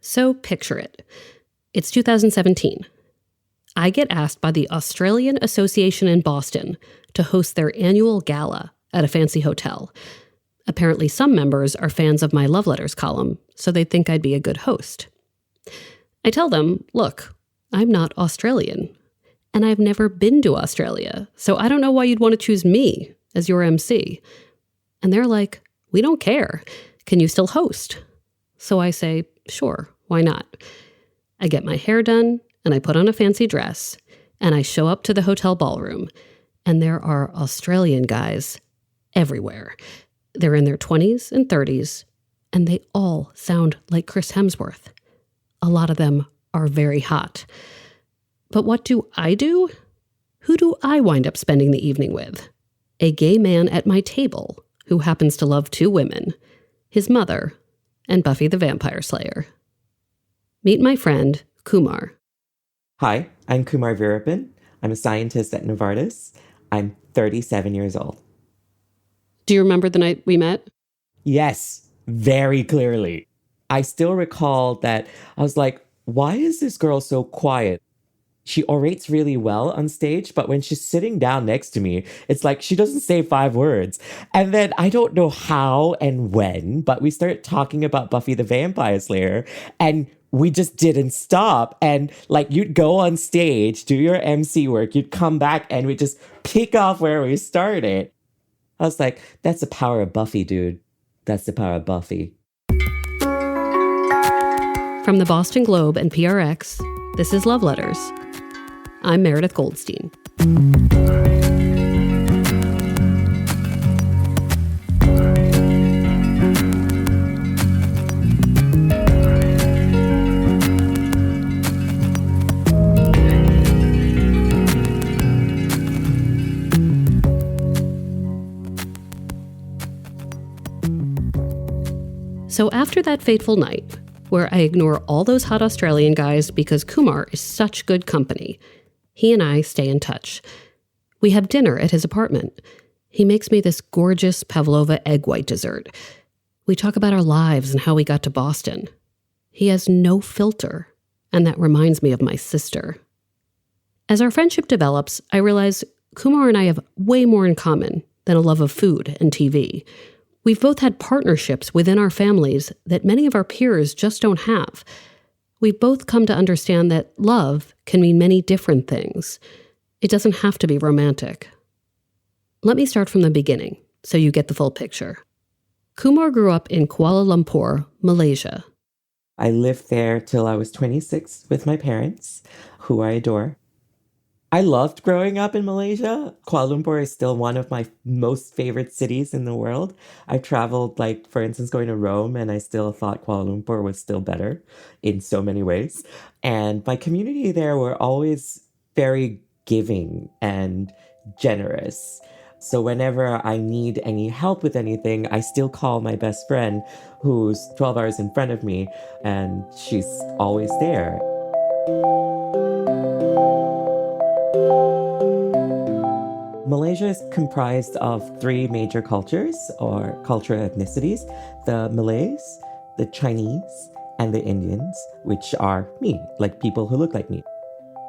So picture it. It's 2017. I get asked by the Australian Association in Boston to host their annual gala at a fancy hotel. Apparently some members are fans of my love letters column, so they think I'd be a good host. I tell them, look, I'm not Australian, and I've never been to Australia, so I don't know why you'd want to choose me as your MC. And they're like, we don't care. Can you still host? So I say, sure, why not? I get my hair done, and I put on a fancy dress, and I show up to the hotel ballroom, and there are Australian guys everywhere. They're in their 20s and 30s, and they all sound like Chris Hemsworth. A lot of them are very hot. But what do I do? Who do I wind up spending the evening with? A gay man at my table who happens to love two women, his mother, and Buffy the Vampire Slayer. Meet my friend, Kumar. Hi, I'm Kumar Veerapan. I'm a scientist at Novartis. I'm 37 years old. Do you remember the night we met? Yes, very clearly. I still recall that I was like, why is this girl so quiet? She orates really well on stage, but when she's sitting down next to me, it's like she doesn't say 5 words. And then I don't know how and when, but we started talking about Buffy the Vampire Slayer, and we just didn't stop. And like, you'd go on stage, do your MC work, you'd come back, and we just pick off where we started. I was like, that's the power of Buffy, dude. That's the power of Buffy. From the Boston Globe and PRX, this is Love Letters. I'm Meredith Goldstein. So after that fateful night, where I ignore all those hot Australian guys because Kumar is such good company, he and I stay in touch. We have dinner at his apartment. He makes me this gorgeous pavlova egg white dessert. We talk about our lives and how we got to Boston. He has no filter, and that reminds me of my sister. As our friendship develops, I realize Kumar and I have way more in common than a love of food and TV. We've both had partnerships within our families that many of our peers just don't have. We've both come to understand that love can mean many different things. It doesn't have to be romantic. Let me start from the beginning, so you get the full picture. Kumar grew up in Kuala Lumpur, Malaysia. I lived there till I was 26 with my parents, who I adore. I loved growing up in Malaysia. Kuala Lumpur is still one of my most favorite cities in the world. I've traveled, like, for instance, going to Rome, and I still thought Kuala Lumpur was still better in so many ways. And my community there were always very giving and generous. So whenever I need any help with anything, I still call my best friend, who's 12 hours in front of me, and she's always there. Malaysia is comprised of 3 major cultures or cultural ethnicities: the Malays, the Chinese, and the Indians, which are me, like people who look like me.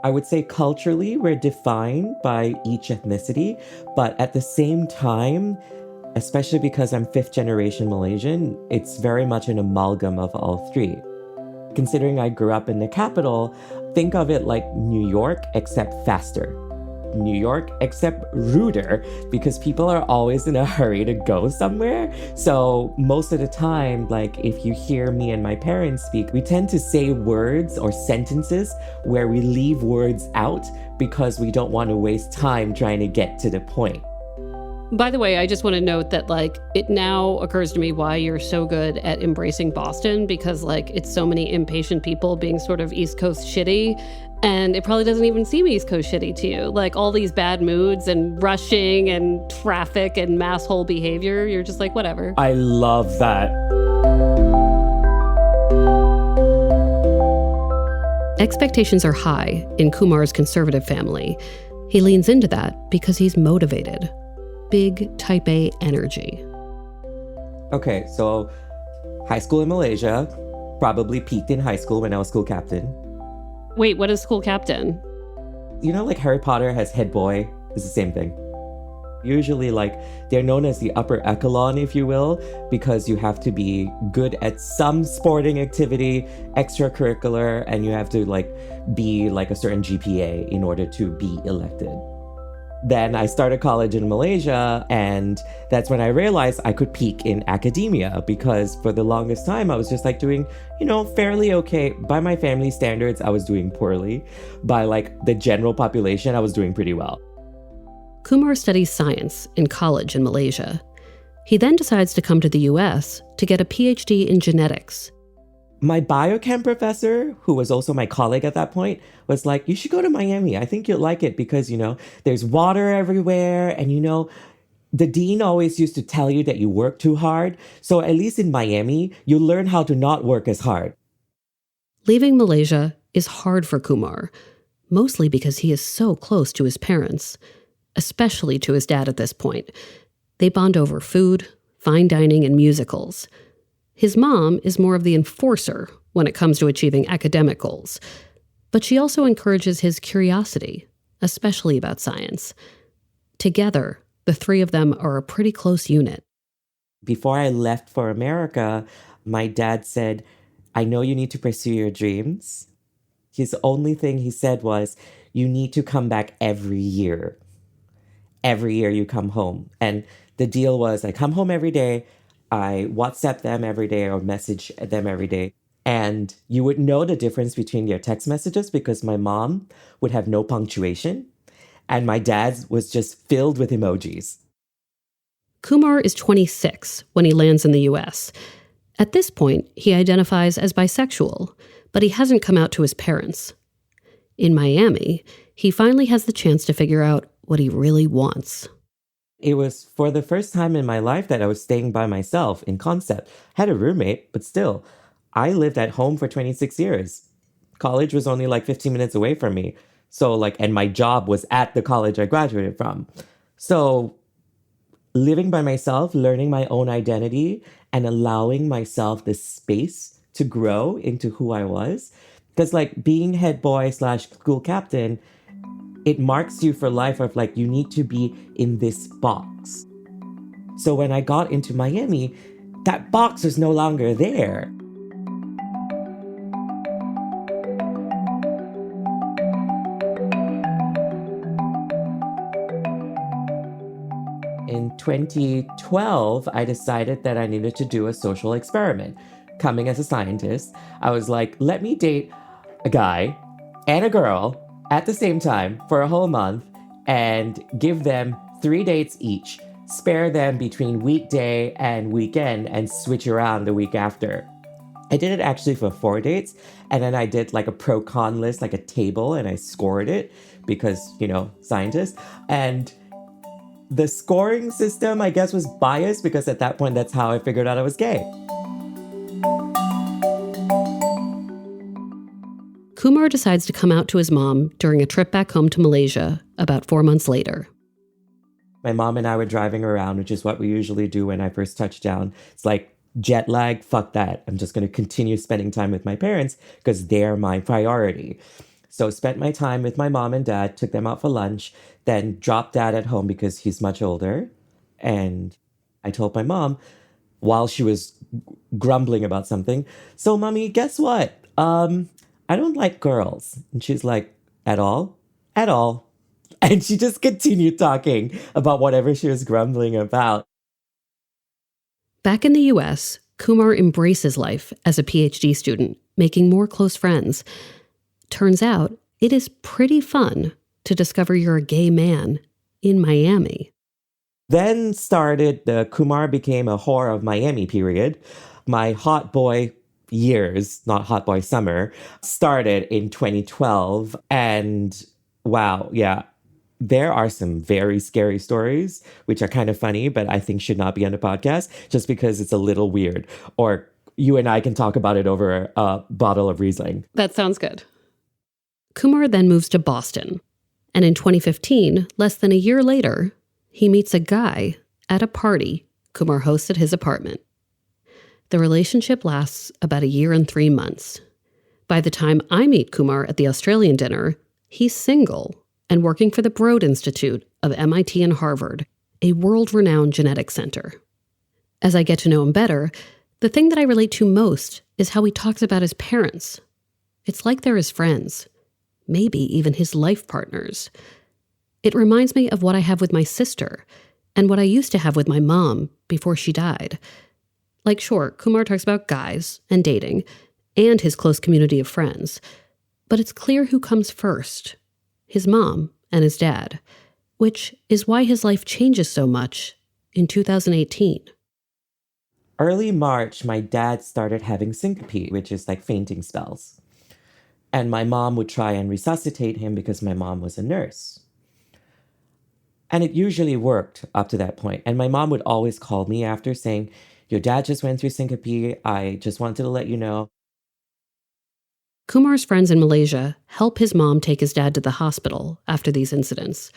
I would say culturally we're defined by each ethnicity, but at the same time, especially because I'm 5th generation Malaysian, it's very much an amalgam of all 3. Considering I grew up in the capital, think of it like New York except faster. New York, except ruder, because people are always in a hurry to go somewhere. So most of the time, like, if you hear me and my parents speak, we tend to say words or sentences where we leave words out because we don't want to waste time trying to get to the point. By the way, I just want to note that, like, it now occurs to me why you're so good at embracing Boston, because, like, it's so many impatient people being sort of East Coast shitty. And it probably doesn't even seem East Coast shitty to you. Like, all these bad moods and rushing and traffic and mass hole behavior, you're just like, whatever. I love that. Expectations are high in Kumar's conservative family. He leans into that because he's motivated. Big type A energy. Okay, so high school in Malaysia, Probably peaked in high school when I was school captain. Wait, what is school captain? You know, like Harry Potter has head boy, it's the same thing. Usually, like, they're known as the upper echelon, if you will, because you have to be good at some sporting activity, extracurricular, and you have to, like, be like a certain GPA in order to be elected. Then I started college in Malaysia, and that's when I realized I could peak in academia, because for the longest time I was just like doing, fairly okay. By my family standards, I was doing poorly. By like the general population, I was doing pretty well. Kumar studies science in college in Malaysia. He then decides to come to the US to get a PhD in genetics. My biochem professor, who was also my colleague at that point, was like, you should go to Miami. I think you'll like it because, there's water everywhere. And, the dean always used to tell you that you work too hard. So at least in Miami, you learn how to not work as hard. Leaving Malaysia is hard for Kumar, mostly because he is so close to his parents, especially to his dad at this point. They bond over food, fine dining, and musicals. His mom is more of the enforcer when it comes to achieving academic goals, but she also encourages his curiosity, especially about science. Together, the three of them are a pretty close unit. Before I left for America, my dad said, I know you need to pursue your dreams. His only thing he said was, you need to come back every year. Every year you come home. And the deal was I come home every day, I WhatsApp them every day or message them every day. And you would know the difference between your text messages because my mom would have no punctuation and my dad's was just filled with emojis. Kumar is 26 when he lands in the US. At this point, he identifies as bisexual, but he hasn't come out to his parents. In Miami, he finally has the chance to figure out what he really wants. It was for the first time in my life that I was staying by myself in concept. I had a roommate, but still, I lived at home for 26 years. College was only like 15 minutes away from me. And my job was at the college I graduated from. So living by myself, learning my own identity, and allowing myself the space to grow into who I was. Because being head boy / school captain, it marks you for life of you need to be in this box. So when I got into Miami, that box was no longer there. In 2012, I decided that I needed to do a social experiment. Coming as a scientist, I was like, let me date a guy and a girl at the same time for a whole month and give them 3 dates each, spare them between weekday and weekend and switch around the week after. I did it actually for 4 dates, and then I did a pro-con list, a table, and I scored it because, scientist. And the scoring system, I guess, was biased because at that point, that's how I figured out I was gay. Kumar decides to come out to his mom during a trip back home to Malaysia about 4 months later. My mom and I were driving around, which is what we usually do when I first touch down. It's like jet lag, fuck that. I'm just going to continue spending time with my parents because they're my priority. So spent my time with my mom and dad, took them out for lunch, then dropped dad at home because he's much older. And I told my mom, while she was grumbling about something, so mommy, guess what? I don't like girls. And she's like, at all? At all. And she just continued talking about whatever she was grumbling about. Back in the US, Kumar embraces life as a PhD student, making more close friends. Turns out, it is pretty fun to discover you're a gay man in Miami. Then started the Kumar became a whore of Miami period. My hot boy years, not hot boy summer, started in 2012. And wow, yeah, there are some very scary stories, which are kind of funny, but I think should not be on the podcast just because it's a little weird. Or you and I can talk about it over a bottle of Riesling. That sounds good. Kumar then moves to Boston. And in 2015, less than a year later, he meets a guy at a party Kumar hosts at his apartment. The relationship lasts about a year and 3 months. By the time I meet Kumar at the Australian dinner, he's single and working for the Broad Institute of MIT and Harvard, a world-renowned genetic center. As I get to know him better, the thing that I relate to most is how he talks about his parents. It's like they're his friends, maybe even his life partners. It reminds me of what I have with my sister and what I used to have with my mom before she died. Like, sure, Kumar talks about guys and dating and his close community of friends, but it's clear who comes first, his mom and his dad, which is why his life changes so much in 2018. Early March, my dad started having syncope, which is like fainting spells. And my mom would try and resuscitate him because my mom was a nurse. And it usually worked up to that point. And my mom would always call me after saying, "Your dad just went through syncope. I just wanted to let you know." Kumar's friends in Malaysia help his mom take his dad to the hospital after these incidents.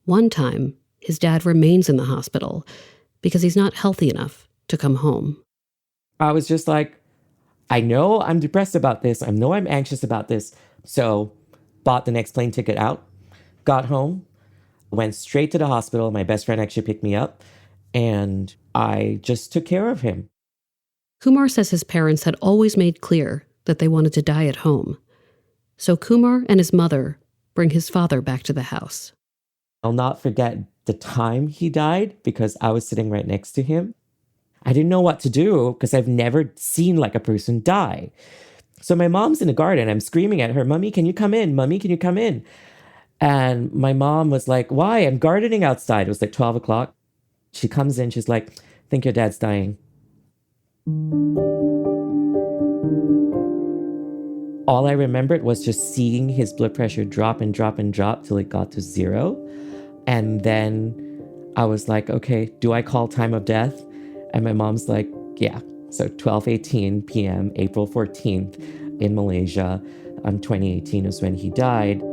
One time, his dad remains in the hospital because he's not healthy enough to come home. I was just like, I know I'm depressed about this. I know I'm anxious about this. So bought the next plane ticket out, got home, went straight to the hospital. My best friend actually picked me up, and I just took care of him. Kumar says his parents had always made clear that they wanted to die at home. So Kumar and his mother bring his father back to the house. I'll not forget the time he died because I was sitting right next to him. I didn't know what to do because I've never seen like a person die. So my mom's in the garden. I'm screaming at her, "Mommy, can you come in? Mommy, can you come in?" And my mom was like, "Why? I'm gardening outside." It was like 12 o'clock. She comes in. She's like, "I think your dad's dying." All I remembered was just seeing his blood pressure drop and drop and drop till it got to 0. And then I was like, okay, do I call time of death? And my mom's like, yeah. So 12:18 p.m., April 14th in Malaysia, 2018 is when he died.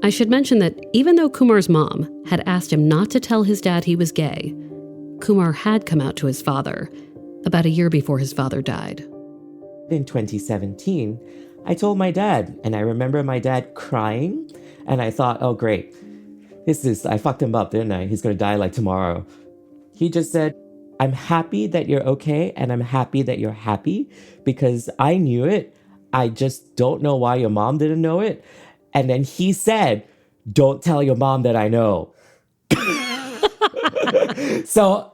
I should mention that even though Kumar's mom had asked him not to tell his dad he was gay, Kumar had come out to his father about a year before his father died. In 2017, I told my dad, and I remember my dad crying, and I thought, oh, great. I fucked him up, didn't I? He's going to die like tomorrow. He just said, "I'm happy that you're okay, and I'm happy that you're happy because I knew it. I just don't know why your mom didn't know it." And then he said, "Don't tell your mom that I know." So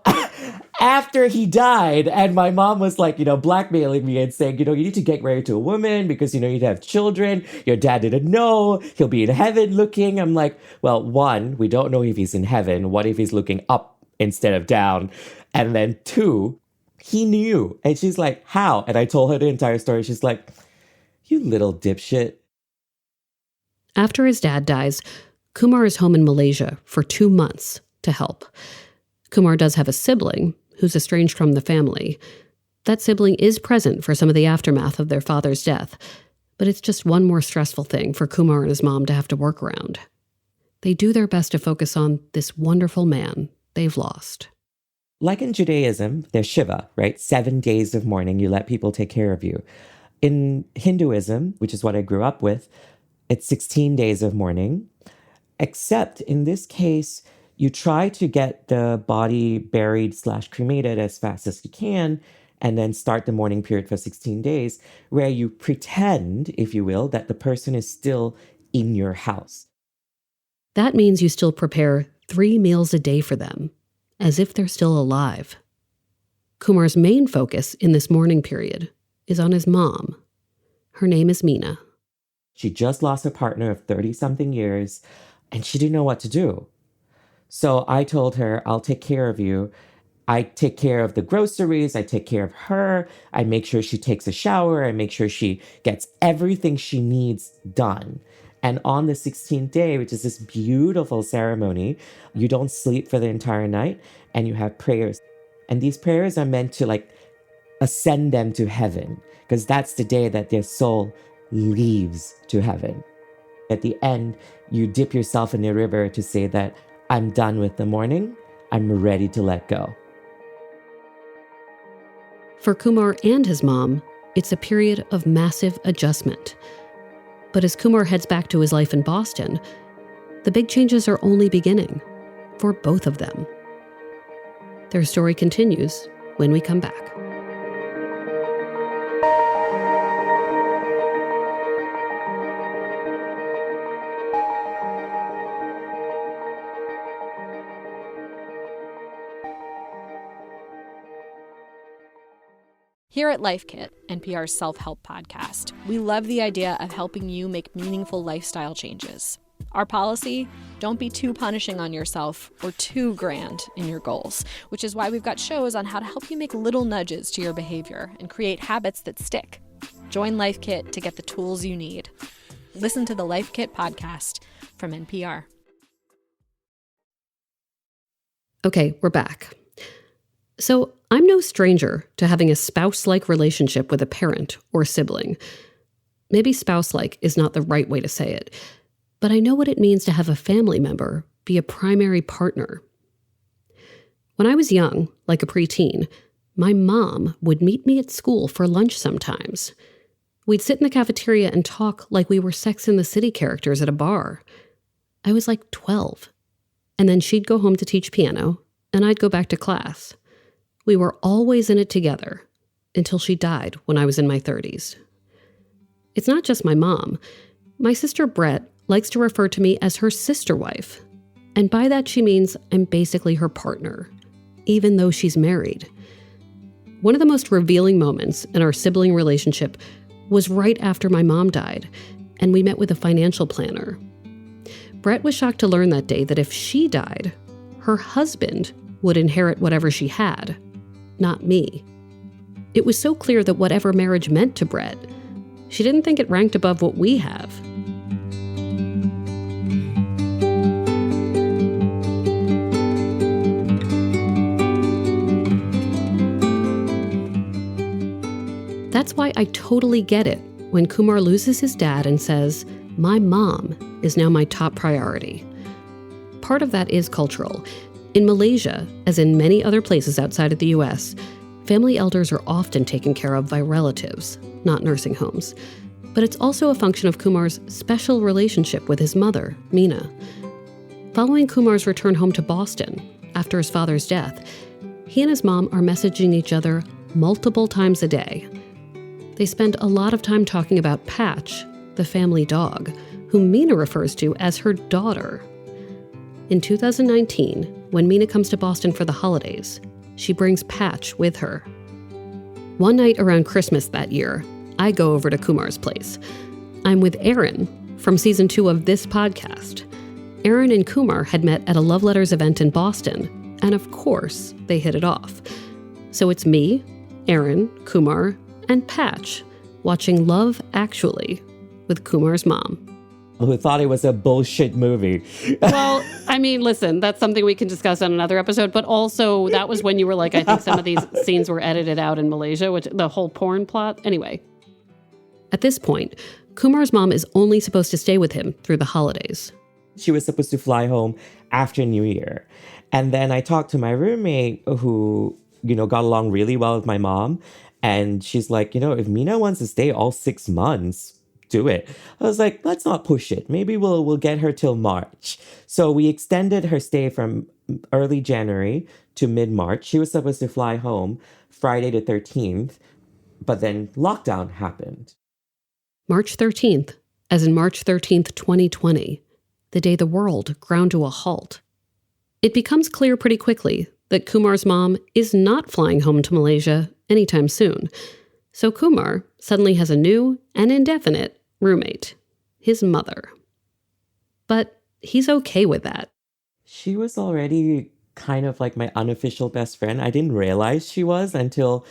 after he died, and my mom was like, blackmailing me and saying, you need to get married to a woman because, you'd have children. Your dad didn't know. He'll be in heaven looking. I'm like, well, one, we don't know if he's in heaven. What if he's looking up instead of down? And then two, he knew. And she's like, how? And I told her the entire story. She's like, you little dipshit. After his dad dies, Kumar is home in Malaysia for 2 months to help. Kumar does have a sibling who's estranged from the family. That sibling is present for some of the aftermath of their father's death, but it's just one more stressful thing for Kumar and his mom to have to work around. They do their best to focus on this wonderful man they've lost. Like in Judaism, there's Shiva, right? 7 days of mourning, you let people take care of you. In Hinduism, which is what I grew up with, it's 16 days of mourning, except in this case, you try to get the body buried/cremated as fast as you can, and then start the mourning period for 16 days, where you pretend, if you will, that the person is still in your house. That means you still prepare 3 meals a day for them, as if they're still alive. Kumar's main focus in this mourning period is on his mom. Her name is Meena. She just lost a partner of 30-something years, and she didn't know what to do. So I told her, I'll take care of you. I take care of the groceries. I take care of her. I make sure she takes a shower. I make sure she gets everything she needs done. And on the 16th day, which is this beautiful ceremony, you don't sleep for the entire night and you have prayers. And these prayers are meant to ascend them to heaven, because that's the day that their soul leaves to heaven. At the end, you dip yourself in the river to say that I'm done with the mourning. I'm ready to let go. For Kumar and his mom, it's a period of massive adjustment. But as Kumar heads back to his life in Boston, the big changes are only beginning for both of them. Their story continues when we come back. Here at Life Kit, NPR's self-help podcast, we love the idea of helping you make meaningful lifestyle changes. Our policy, don't be too punishing on yourself or too grand in your goals, which is why we've got shows on how to help you make little nudges to your behavior and create habits that stick. Join Life Kit to get the tools you need. Listen to the Life Kit podcast from NPR. Okay, we're back. So I'm no stranger to having a spouse-like relationship with a parent or sibling. Maybe spouse-like is not the right way to say it, but I know what it means to have a family member be a primary partner. When I was young, like a preteen, my mom would meet me at school for lunch sometimes. We'd sit in the cafeteria and talk like we were Sex and the City characters at a bar. I was like 12. And then she'd go home to teach piano, and I'd go back to class. We were always in it together until she died when I was in my 30s. It's not just my mom. My sister Brett likes to refer to me as her sister wife. And by that she means I'm basically her partner, even though she's married. One of the most revealing moments in our sibling relationship was right after my mom died, and we met with a financial planner. Brett was shocked to learn that day that if she died, her husband would inherit whatever she had, not me. It was so clear that whatever marriage meant to Brett, she didn't think it ranked above what we have. That's why I totally get it when Kumar loses his dad and says, "My mom is now my top priority." Part of that is cultural. In Malaysia, as in many other places outside of the US, family elders are often taken care of by relatives, not nursing homes. But it's also a function of Kumar's special relationship with his mother, Meena. Following Kumar's return home to Boston after his father's death, he and his mom are messaging each other multiple times a day. They spend a lot of time talking about Patch, the family dog, whom Meena refers to as her daughter. In 2019, when Meena comes to Boston for the holidays, she brings Patch with her. One night around Christmas that year, I go over to Kumar's place. I'm with Aaron from season 2 of this podcast. Aaron and Kumar had met at a Love Letters event in Boston, and of course, they hit it off. So it's me, Aaron, Kumar, and Patch watching Love Actually with Kumar's mom. Who thought it was a bullshit movie. Well, I mean, listen, that's something we can discuss on another episode, but also that was when you were like, I think some of these scenes were edited out in Malaysia, which the whole porn plot. Anyway, at this point, Kumar's mom is only supposed to stay with him through the holidays. She was supposed to fly home after New Year. And then I talked to my roommate who, got along really well with my mom. And she's like, if Meena wants to stay all 6 months, do it. I was like, let's not push it. Maybe we'll get her till March. So we extended her stay from early January to mid-March. She was supposed to fly home Friday the 13th, but then lockdown happened. March 13th, as in March 13th, 2020, the day the world ground to a halt. It becomes clear pretty quickly that Kumar's mom is not flying home to Malaysia anytime soon. So Kumar suddenly has a new and indefinite roommate, his mother. But he's okay with that. She was already kind of like my unofficial best friend. I didn't realize she was until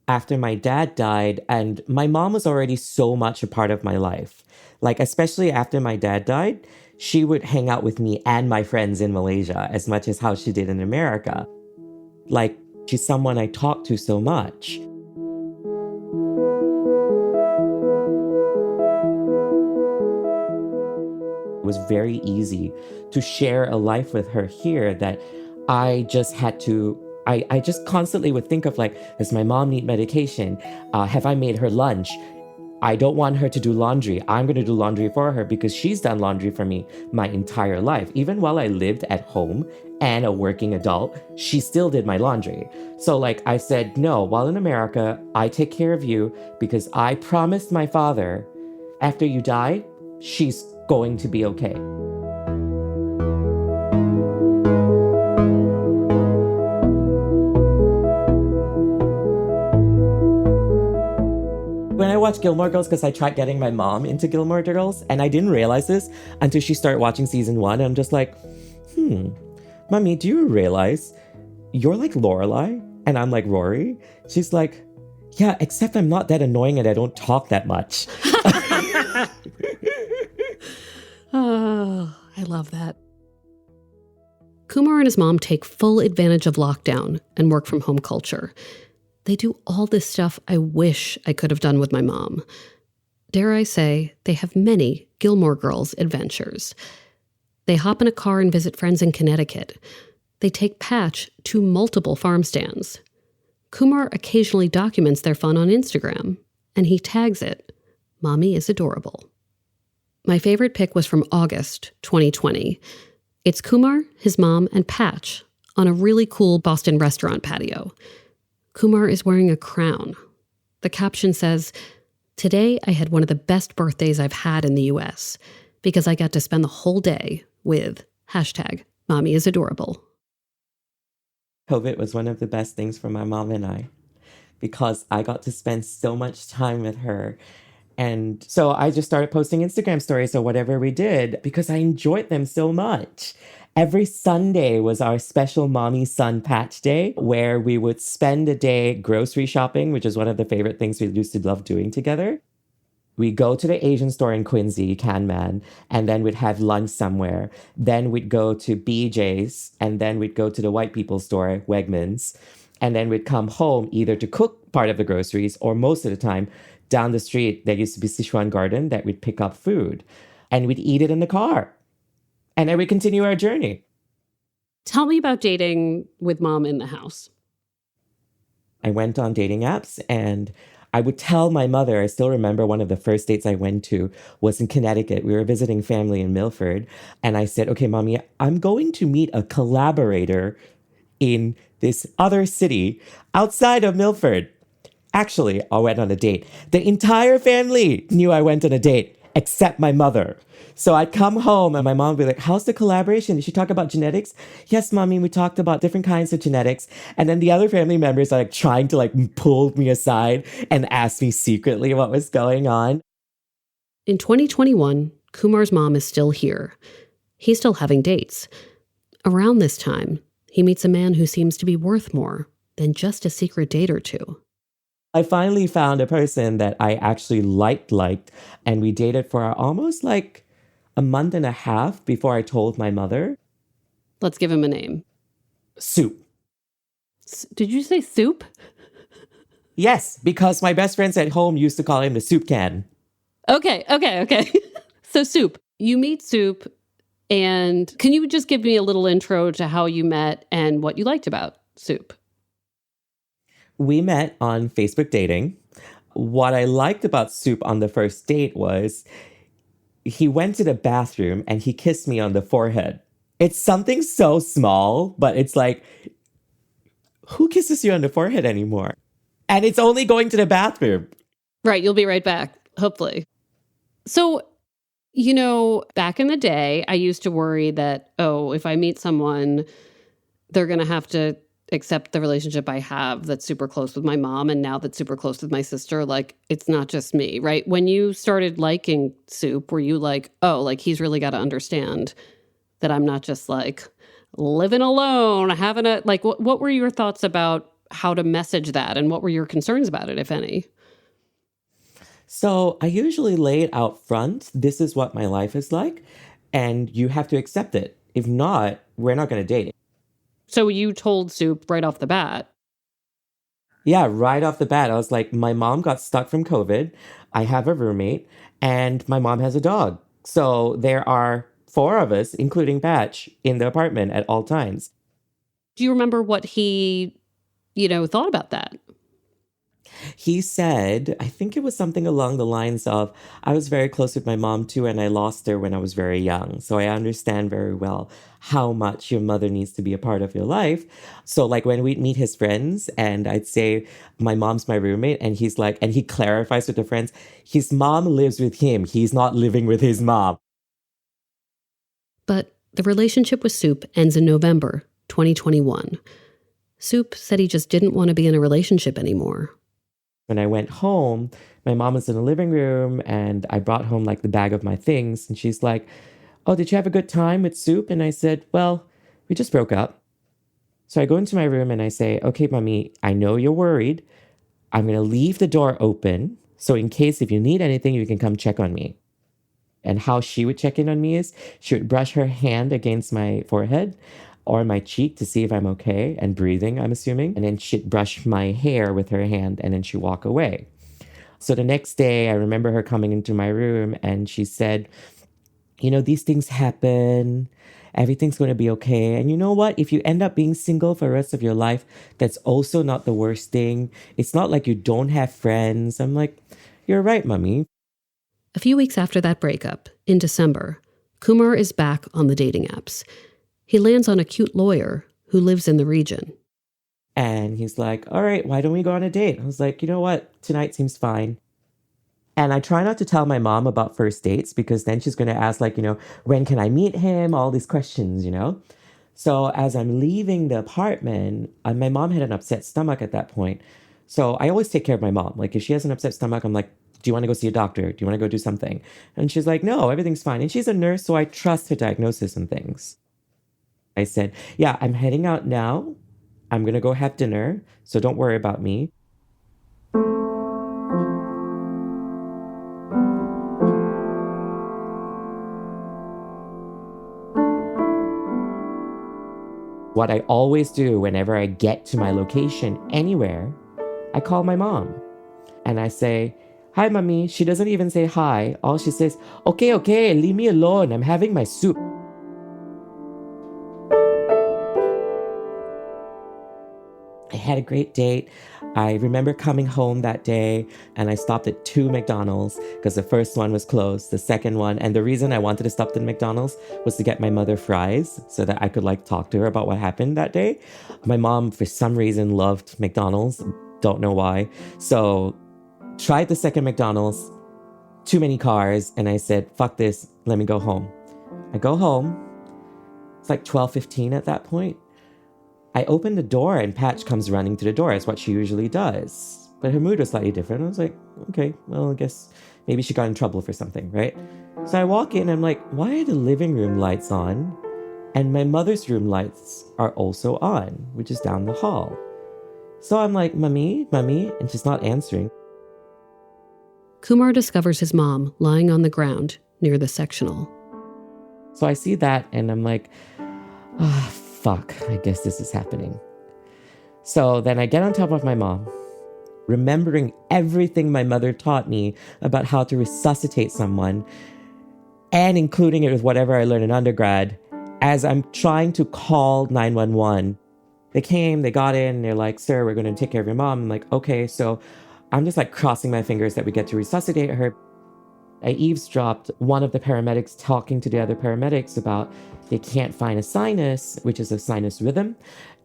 after my dad died, and my mom was already so much a part of my life. Like, especially after my dad died, she would hang out with me and my friends in Malaysia as much as how she did in America. Like, she's someone I talk to so much. was very easy to share a life with her here that I just had to. I just constantly would think of like, does my mom need medication? Have I made her lunch? I don't want her to do laundry. I'm going to do laundry for her because she's done laundry for me my entire life. Even while I lived at home and a working adult, she still did my laundry. So like I said, no, while in America, I take care of you because I promised my father, after you die, she's going to be okay. When I watched Gilmore Girls, because I tried getting my mom into Gilmore Girls, and I didn't realize this until she started watching season 1. And I'm just like, Mommy, do you realize you're like Lorelai and I'm like Rory? She's like, yeah, except I'm not that annoying and I don't talk that much. Oh, I love that. Kumar and his mom take full advantage of lockdown and work from home culture. They do all this stuff I wish I could have done with my mom. Dare I say, they have many Gilmore Girls adventures. They hop in a car and visit friends in Connecticut. They take Patch to multiple farm stands. Kumar occasionally documents their fun on Instagram, and he tags it, "Mommy is adorable." My favorite pic was from August 2020. It's Kumar, his mom, and Patch on a really cool Boston restaurant patio. Kumar is wearing a crown. The caption says, "Today I had one of the best birthdays I've had in the US because I got to spend the whole day with #Mommy is adorable." COVID was one of the best things for my mom and I because I got to spend so much time with her. And so I just started posting Instagram stories or whatever we did because I enjoyed them so much. Every Sunday was our special mommy son patch day where we would spend a day grocery shopping, which is one of the favorite things we used to love doing together. We go to the Asian store in Quincy, Canman, and then we'd have lunch somewhere. Then we'd go to BJ's, and then we'd go to the white people store, Wegmans. And then we'd come home either to cook part of the groceries or most of the time down the street, there used to be Sichuan Garden that we'd pick up food and we'd eat it in the car. And then we continue our journey. Tell me about dating with mom in the house. I went on dating apps and I would tell my mother, I still remember one of the first dates I went to was in Connecticut. We were visiting family in Milford. And I said, okay, Mommy, I'm going to meet a collaborator in this other city outside of Milford. Actually, I went on a date. The entire family knew I went on a date, except my mother. So I'd come home and my mom would be like, how's the collaboration? Did she talk about genetics? Yes, Mommy, we talked about different kinds of genetics. And then the other family members are like trying to like pull me aside and ask me secretly what was going on. In 2021, Kumar's mom is still here. He's still having dates. Around this time, he meets a man who seems to be worth more than just a secret date or two. I finally found a person that I actually liked, and we dated for almost like a month and a half before I told my mother. Let's give him a name. Soup. Did you say Soup? Yes, because my best friends at home used to call him the soup can. Okay. So Soup. You meet Soup, and can you just give me a little intro to how you met and what you liked about Soup? We met on Facebook dating. What I liked about Soup on the first date was he went to the bathroom and he kissed me on the forehead. It's something so small, but it's like, who kisses you on the forehead anymore? And it's only going to the bathroom. Right, you'll be right back, hopefully. So, back in the day, I used to worry that, if I meet someone, they're going to have to accept the relationship I have that's super close with my mom and now that's super close with my sister. Like, it's not just me, right? When you started liking Soup, were you like, he's really got to understand that I'm not just like living alone, having a, like, what were your thoughts about how to message that? And what were your concerns about it, if any? So I usually lay it out front. This is what my life is like, and you have to accept it. If not, we're not going to date. So you told Soup right off the bat? Yeah, right off the bat. I was like, my mom got stuck from COVID. I have a roommate and my mom has a dog. So there are 4 of us, including Patch, in the apartment at all times. Do you remember what he, thought about that? He said, I think it was something along the lines of, I was very close with my mom too, and I lost her when I was very young. So I understand very well how much your mother needs to be a part of your life. So like when we'd meet his friends and I'd say, my mom's my roommate, and he's like, and he clarifies with the friends, his mom lives with him. He's not living with his mom. But the relationship with Soup ends in November 2021. Soup said he just didn't want to be in a relationship anymore. When I went home, my mom was in the living room and I brought home like the bag of my things. And she's like, oh, did you have a good time with Soup? And I said, well, we just broke up. So I go into my room and I say, okay, mommy, I know you're worried. I'm going to leave the door open. So in case if you need anything, you can come check on me. And how she would check in on me is she would brush her hand against my forehead or my cheek to see if I'm okay and breathing, I'm assuming. And then she'd brush my hair with her hand and then she'd walk away. So the next day, I remember her coming into my room and she said, these things happen. Everything's going to be okay. And you know what? If you end up being single for the rest of your life, that's also not the worst thing. It's not like you don't have friends. I'm like, you're right, mommy. A few weeks after that breakup, in December, Kumar is back on the dating apps. He lands on a cute lawyer who lives in the region. And he's like, all right, why don't we go on a date? I was like, you know what? Tonight seems fine. And I try not to tell my mom about first dates because then she's going to ask when can I meet him? All these questions, So as I'm leaving the apartment, my mom had an upset stomach at that point. So I always take care of my mom. Like if she has an upset stomach, I'm like, do you want to go see a doctor? Do you want to go do something? And she's like, no, everything's fine. And she's a nurse, so I trust her diagnosis and things. I said, yeah, I'm heading out now. I'm going to go have dinner, so don't worry about me. What I always do whenever I get to my location anywhere, I call my mom. And I say, hi, mommy. She doesn't even say hi. All she says, okay, leave me alone. I'm having my soup. I had a great date. I remember coming home that day and I stopped at 2 McDonald's because the first one was closed, the second one. And the reason I wanted to stop at McDonald's was to get my mother fries so that I could talk to her about what happened that day. My mom, for some reason, loved McDonald's. Don't know why. So tried the second McDonald's, too many cars. And I said, fuck this, let me go home. I go home. It's 12:15 at that point. I open the door and Patch comes running to the door as what she usually does. But her mood was slightly different. I was like, okay, well, I guess maybe she got in trouble for something, right? So I walk in and I'm like, why are the living room lights on? And my mother's room lights are also on, which is down the hall. So I'm like, mommy, and she's not answering. Kumar discovers his mom lying on the ground near the sectional. So I see that and I'm like, fuck, I guess this is happening. So then I get on top of my mom, remembering everything my mother taught me about how to resuscitate someone and including it with whatever I learned in undergrad as I'm trying to call 911. They came, they got in, they're like, sir, we're going to take care of your mom. I'm like, okay. So I'm just crossing my fingers that we get to resuscitate her. I eavesdropped one of the paramedics talking to the other paramedics about they can't find a sinus, which is a sinus rhythm.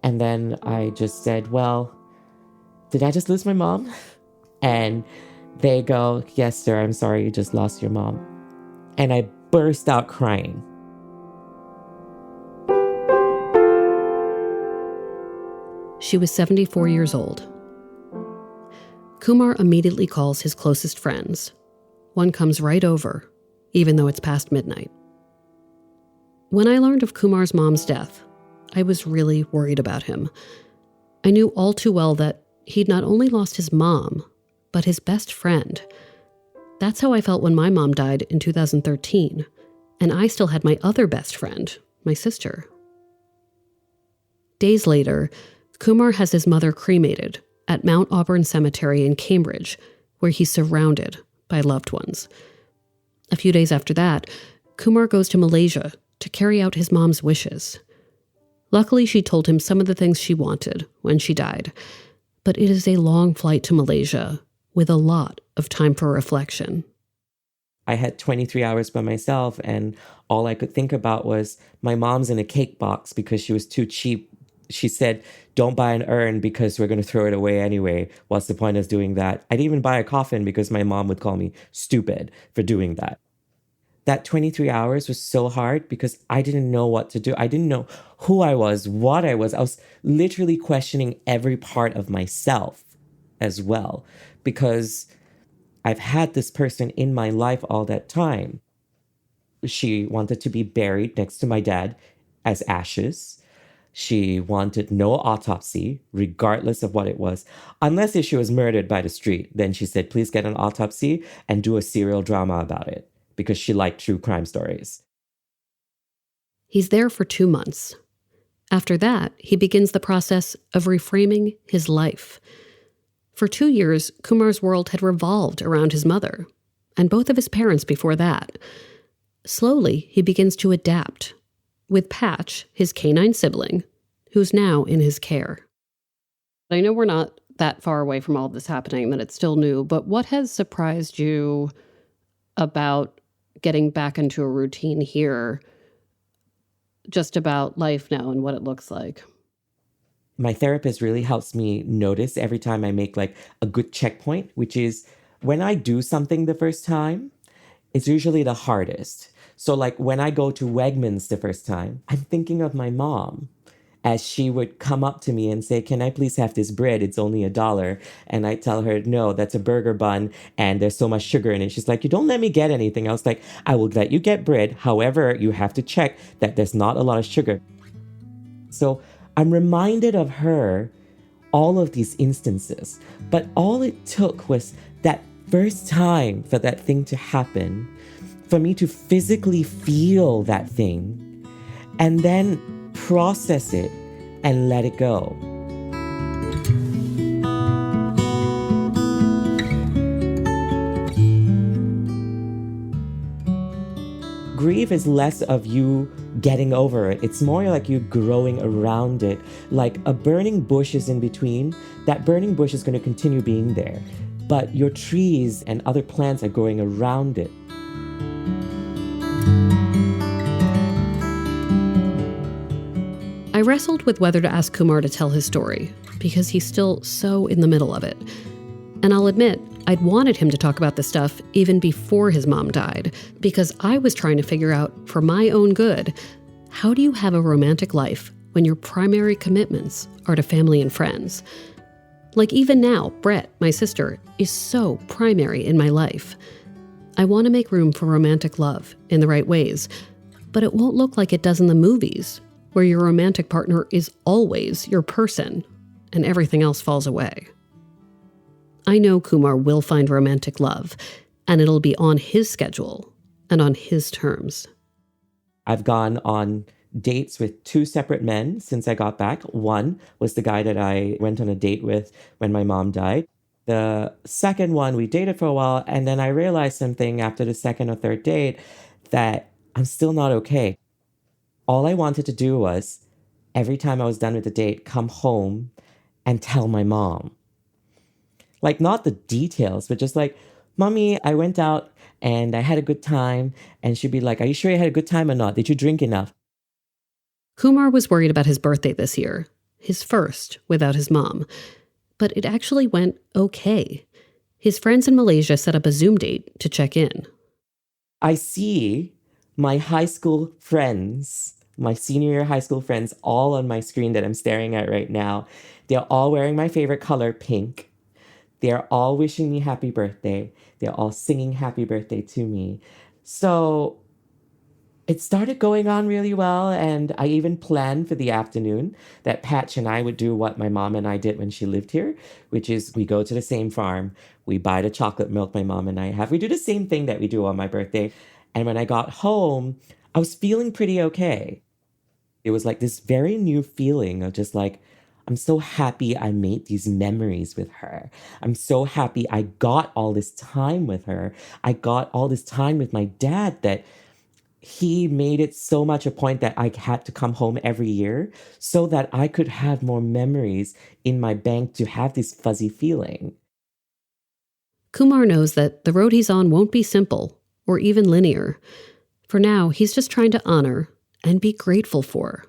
And then I just said, well, did I just lose my mom? And they go, yes, sir, I'm sorry, you just lost your mom. And I burst out crying. She was 74 years old. Kumar immediately calls his closest friends. One comes right over, even though it's past midnight. When I learned of Kumar's mom's death, I was really worried about him. I knew all too well that he'd not only lost his mom, but his best friend. That's how I felt when my mom died in 2013, and I still had my other best friend, my sister. Days later, Kumar has his mother cremated at Mount Auburn Cemetery in Cambridge, where he's surrounded by loved ones. A few days after that, Kumar goes to Malaysia to carry out his mom's wishes. Luckily, she told him some of the things she wanted when she died, but it is a long flight to Malaysia with a lot of time for reflection. I had 23 hours by myself, and all I could think about was my mom's in a cake box because she was too cheap. She said, don't buy an urn because we're going to throw it away anyway. What's the point of doing that? I didn't even buy a coffin because my mom would call me stupid for doing that. That 23 hours was so hard because I didn't know what to do. I didn't know who I was, what I was. I was literally questioning every part of myself as well, because I've had this person in my life all that time. She wanted to be buried next to my dad as ashes. She wanted no autopsy, regardless of what it was. Unless if she was murdered by the street, then she said, please get an autopsy and do a serial drama about it, because she liked true crime stories. He's there for 2 months. After that, he begins the process of reframing his life. For 2 years, Kumar's world had revolved around his mother, and both of his parents before that. Slowly, he begins to adapt, with Patch, his canine sibling, who's now in his care. I know we're not that far away from all this happening, that it's still new, but what has surprised you about getting back into a routine here, just about life now and what it looks like? My therapist really helps me notice every time I make like a good checkpoint, which is when I do something the first time, it's usually the hardest. So like when I go to Wegmans the first time, I'm thinking of my mom, as she would come up to me and say, can I please have this bread? It's only $1. And I tell her, no, that's a burger bun and there's so much sugar in it. She's like, you don't let me get anything. I was like, I will let you get bread. However, you have to check that there's not a lot of sugar. So I'm reminded of her all of these instances. But all it took was that first time for that thing to happen, for me to physically feel that thing, and then process it and let it go. Grief is less of you getting over it. It's more like you growing around it. Like a burning bush is in between. That burning bush is going to continue being there, but your trees and other plants are growing around it. I wrestled with whether to ask Kumar to tell his story, because he's still so in the middle of it. And I'll admit, I'd wanted him to talk about this stuff even before his mom died, because I was trying to figure out, for my own good, how do you have a romantic life when your primary commitments are to family and friends? Like even now, Brett, my sister, is so primary in my life. I want to make room for romantic love in the right ways, but it won't look like it does in the movies, where your romantic partner is always your person and everything else falls away. I know Kumar will find romantic love, and it'll be on his schedule and on his terms. I've gone on dates with 2 separate men since I got back. One was the guy that I went on a date with when my mom died. The second one, we dated for a while, and then I realized something after the second or third date, that I'm still not okay. All I wanted to do was, every time I was done with the date, come home and tell my mom. Like, not the details, but just like, Mommy, I went out and I had a good time. And she'd be like, are you sure you had a good time or not? Did you drink enough? Kumar was worried about his birthday this year, his first without his mom. But it actually went okay. His friends in Malaysia set up a Zoom date to check in. I see my high school friends, my senior year high school friends, all on my screen that I'm staring at right now. They're all wearing my favorite color, pink. They're all wishing me happy birthday. They're all singing happy birthday to me. So it started going on really well, and I even planned for the afternoon that Patch and I would do what my mom and I did when she lived here, which is we go to the same farm, we buy the chocolate milk my mom and I have. We do the same thing that we do on my birthday. And when I got home, I was feeling pretty okay. It was like this very new feeling of just like, I'm so happy I made these memories with her. I'm so happy I got all this time with her. I got all this time with my dad that he made it so much a point that I had to come home every year so that I could have more memories in my bank to have this fuzzy feeling. Kumar knows that the road he's on won't be simple or even linear. For now, he's just trying to honor and be grateful for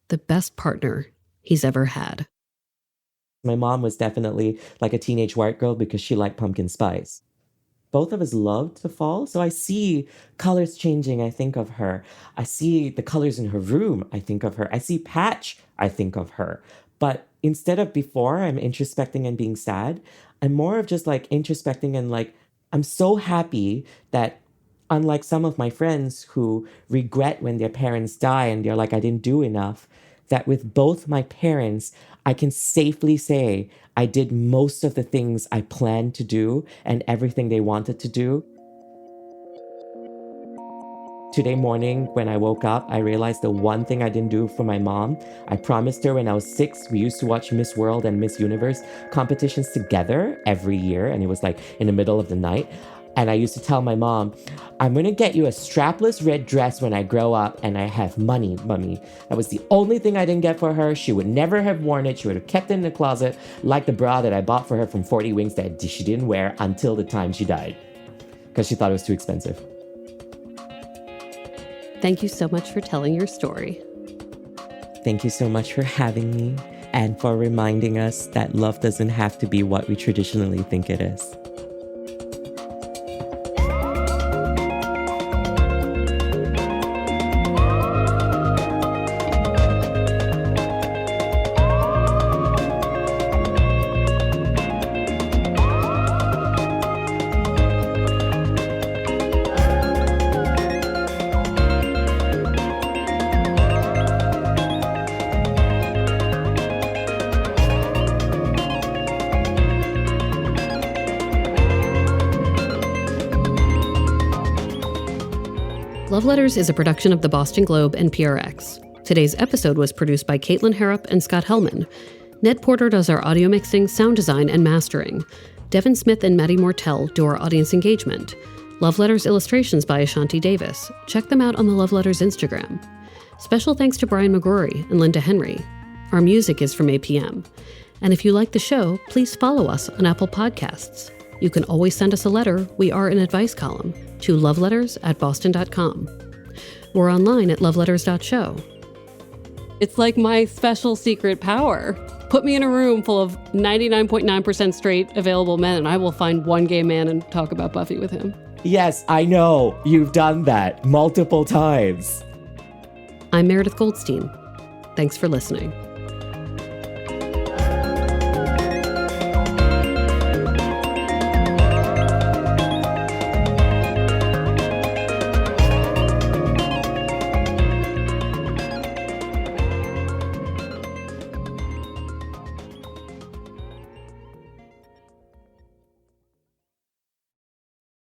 the best partner he's ever had. My mom was definitely like a teenage white girl because she liked pumpkin spice. Both of us loved the fall, so I see colors changing, I think of her. I see the colors in her room, I think of her. I see Patch, I think of her. But instead of before, I'm introspecting and being sad, I'm more of just like introspecting and like, I'm so happy that unlike some of my friends who regret when their parents die and they're like, I didn't do enough, that with both my parents, I can safely say I did most of the things I planned to do and everything they wanted to do. Today morning, when I woke up, I realized the one thing I didn't do for my mom. I promised her when I was 6, we used to watch Miss World and Miss Universe competitions together every year. And it was like in the middle of the night. And I used to tell my mom, I'm going to get you a strapless red dress when I grow up and I have money, Mummy. That was the only thing I didn't get for her. She would never have worn it. She would have kept it in the closet like the bra that I bought for her from 40 Wings that she didn't wear until the time she died because she thought it was too expensive. Thank you so much for telling your story. Thank you so much for having me and for reminding us that love doesn't have to be what we traditionally think it is. Love Letters is a production of the Boston Globe and PRX. Today's episode was produced by Caitlin Harrop and Scott Hellman. Ned Porter does our audio mixing, sound design, and mastering. Devin Smith and Maddie Mortell do our audience engagement. Love Letters illustrations by Ashanti Davis. Check them out on the Love Letters Instagram. Special thanks to Brian McGrory and Linda Henry. Our music is from APM. And if you like the show, please follow us on Apple Podcasts. You can always send us a letter, we are an advice column, to loveletters@boston.com. We're online at loveletters.show. It's like my special secret power. Put me in a room full of 99.9% straight available men, and I will find one gay man and talk about Buffy with him. Yes, I know. You've done that multiple times. I'm Meredith Goldstein. Thanks for listening.